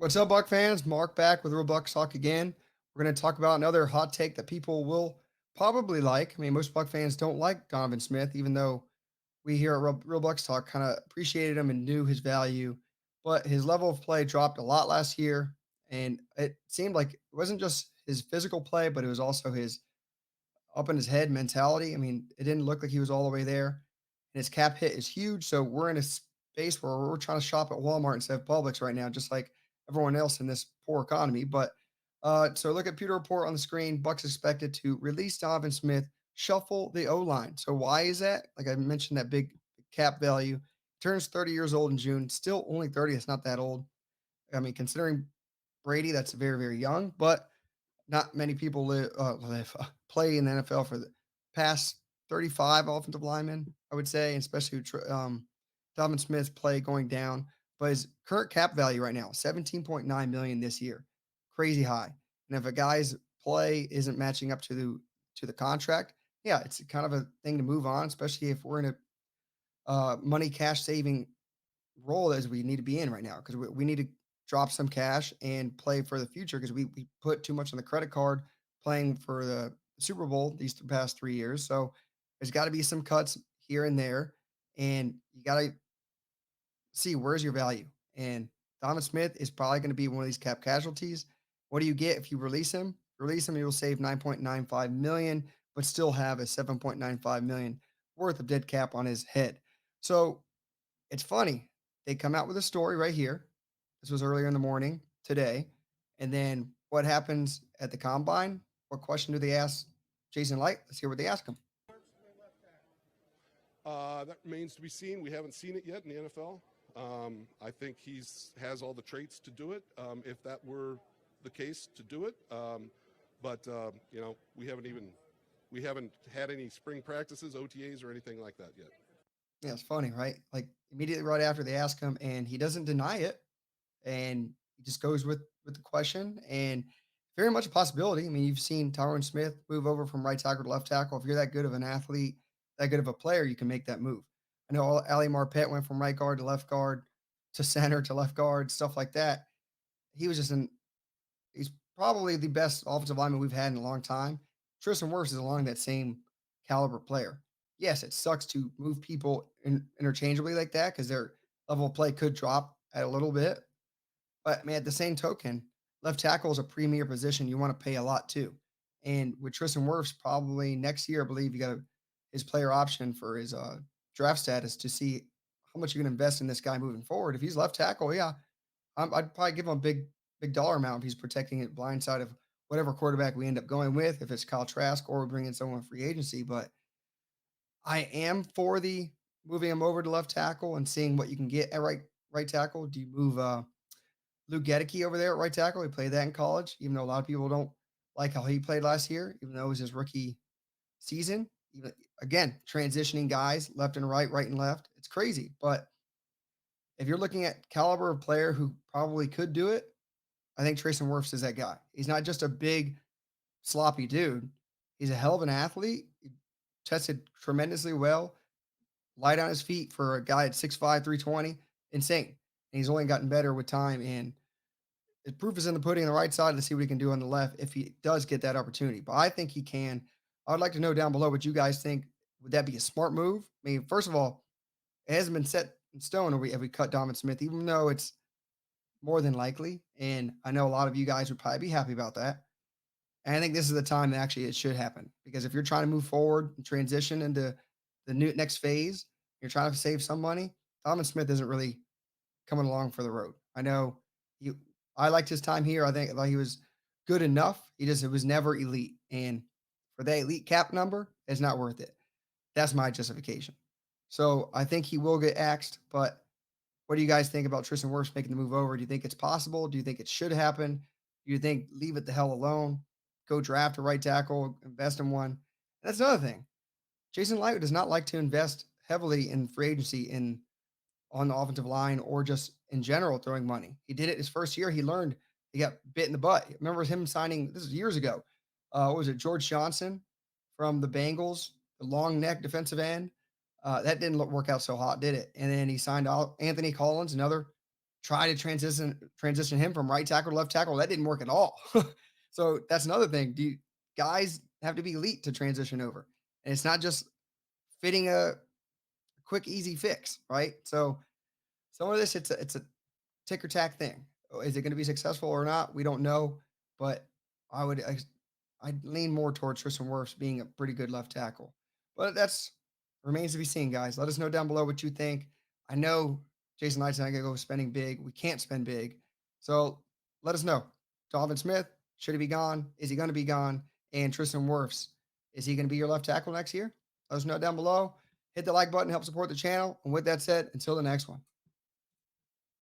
What's up, Buck fans? Mark back with Real Bucks Talk again. We're going to talk about another hot take that people will probably like. I mean, most Buck fans don't like Donovan Smith, even though we here at Real Bucks Talk kind of appreciated him and knew his value. But his level of play dropped a lot last year, and it seemed like it wasn't just his physical play, but it was also his up in his head mentality. I mean, it didn't look like he was all the way there. And his cap hit is huge. So we're in a space where we're trying to shop at Walmart instead of Publix right now, just like everyone else in this poor economy. But so look at Pewter Report on the screen. Bucks expected to release Donovan Smith, shuffle the O line. So why is that? Like I mentioned, that big cap value turns 30 years old in June. Still only 30. It's not that old. I mean, considering Brady, that's very, very young. But not many people play in the NFL for the past 35 offensive linemen, I would say, and especially Donovan Smith's play going down. But his current cap value right now, 17.9 million this year, crazy high. And if a guy's play isn't matching up to the contract, yeah, it's kind of a thing to move on, especially if we're in a money cash saving role as we need to be in right now because we need to drop some cash and play for the future because we put too much on the credit card playing for the Super Bowl these past 3 years. So there's got to be some cuts here and there, and you got to see where's your value. And Donovan Smith is probably going to be one of these cap casualties. What do you get if you release him? Release him, you'll save 9.95 million, but still have a 7.95 million worth of dead cap on his head. So it's funny. They come out with a story right here. This was earlier in the morning today. And then what happens at the combine? What question do they ask Jason Light? Let's hear what they ask him. That remains to be seen. We haven't seen it yet in the NFL. I think has all the traits to do it. If that were the case, to do it. But we haven't had any spring practices, OTAs, or anything like that yet. Yeah, it's funny, right? Like immediately right after they ask him, and he doesn't deny it, and he just goes with the question, and very much a possibility. I mean, you've seen Tyron Smith move over from right tackle to left tackle. If you're that good of an athlete, that good of a player, you can make that move. I know Ali Marpet went from right guard to left guard to center to left guard, stuff like that. He was just an He's probably the best offensive lineman we've had in a long time. Tristan Wirfs is along that same caliber player. Yes, it sucks to move people interchangeably like that because their level of play could drop at a little bit. But I mean, at the same token, left tackle is a premier position. You want to pay a lot too. And with Tristan Wirfs, probably next year, I believe you got his player option for his draft status to see how much you can invest in this guy moving forward. If he's left tackle, yeah, I'd probably give him a big dollar amount if he's protecting it blind side of whatever quarterback we end up going with, if it's Kyle Trask or we bring in someone free agency. But I am for the moving him over to left tackle and seeing what you can get at right tackle. Do you move Luke Gedeke over there at right tackle? He played that in college, even though a lot of people don't like how he played last year, even though it was his rookie season. Even again, transitioning guys left and right and left. It's crazy. But if you're looking at caliber of player who probably could do it, I think Tristan Wirfs is that guy. He's not just a big, sloppy dude. He's a hell of an athlete. He tested tremendously well, light on his feet for a guy at 6'5", 320. Insane. And he's only gotten better with time. And the proof is in the pudding on the right side to see what he can do on the left if he does get that opportunity. But I think he can. I would like to know down below what you guys think. Would that be a smart move? I mean, first of all, it hasn't been set in stone if we cut Donovan Smith, even though it's more than likely. And I know a lot of you guys would probably be happy about that. And I think this is the time that actually it should happen because if you're trying to move forward and transition into the new next phase, you're trying to save some money. Donovan Smith isn't really coming along for the road. I know he, I liked his time here. I thought he was good enough. It was never elite. And for that elite cap number, it's not worth it. That's my justification. So I think he will get axed, but what do you guys think about Tristan Wirfs making the move over? Do you think it's possible? Do you think it should happen? Do you think leave it the hell alone? Go draft a right tackle, invest in one. And that's another thing. Jason Light does not like to invest heavily in free agency in on the offensive line or just in general throwing money. He did it his first year. He learned he got bit in the butt. Remember him signing this is years ago. What was it, George Johnson from the Bengals, the long neck defensive end? That didn't work out so hot, did it? And then he signed out Anthony Collins, another try to transition him from right tackle to left tackle. That didn't work at all. So that's another thing. Guys have to be elite to transition over, and it's not just fitting a quick, easy fix, right? So some of this, it's a ticker tack thing. Is it going to be successful or not? We don't know, but I would I'd lean more towards Tristan Wirfs being a pretty good left tackle. But that's remains to be seen, guys. Let us know down below what you think. I know Jason Knight's not going to go spending big. We can't spend big. So let us know. Donovan Smith, should he be gone? Is he going to be gone? And Tristan Wirfs, is he going to be your left tackle next year? Let us know down below. Hit the like button, help support the channel. And with that said, until the next one.